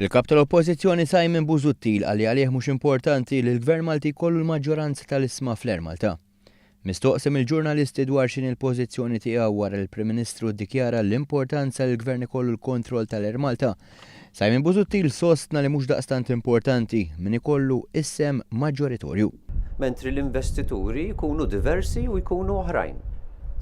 Il-kap tal-Oppożizzjoni Simon Busuttil għalih mhux importanti li l-Gvern Malti jkollu l-maġġoranza tal-isma fl-Air Malta. Mistoqsem il-ġurnalisti dwar x'inhi l-pożizzjoni tiegħu wara l-Prim Ministru ddikjara l-importanza li l-Gvern ikollu l-kontroll tal-Air Malta. Simon Busuttil sostna li mhux daqstant importanti min ikollu issem maġġoritorju. Mentri l-investituri jkunu diversi u jkunu oħrajn.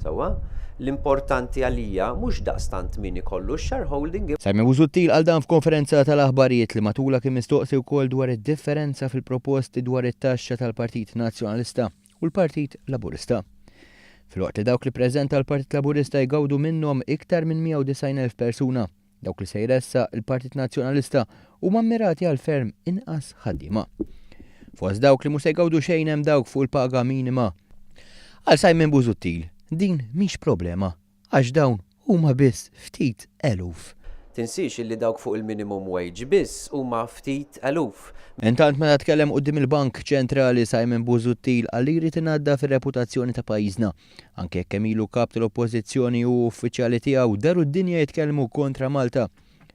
Sewwa, l-importanti għalija mhux daqstant min ikollu shareholding. Simon Busuttil għal dan f'konferenza tal-aħbarijiet li matula kien mistoqsi wkoll dwar id-differenza fil-proposti dwar it-taxxa tal-Partit Nazzjonalista u l-Partit Laburista. Filwaqt li dawk li preżenta l-Partit Laburista jgawdu minnhom iktar minn 190,000 persuna, dawk li se jressa l-Partit Nazzjonalista huma mmirati għal ferm inqas ħaddiema. Fost dawk li mhux se jgawdu xejn hemm dawk fuq il-paga minima. Għal Simon Busuttil din mhix problema, għax dawn huma biss ftit eluf. Tinsiex illi dawk fuq il-minimum wage biss huma ftit eluf. Intant meta tkellem quddiem il-Bank Ċentrali Simon Busuttil għal li jrid ingħadda fir-reputazzjoni ta' pajjiżna. Anke kemm ilu kap tal-Oppożizzjoni u uffiċjali tiegħu daru d-dinja jitkellmu kontra Malta.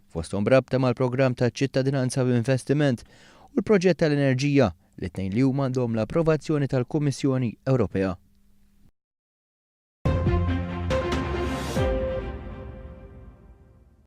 Fosthom brabta mal-programm ta' ċittadinanza u investiment u l-proġett tal-enerġija li tnejn li huma għandhom l-approvazzjoni tal-Kummissjoni Ewropea.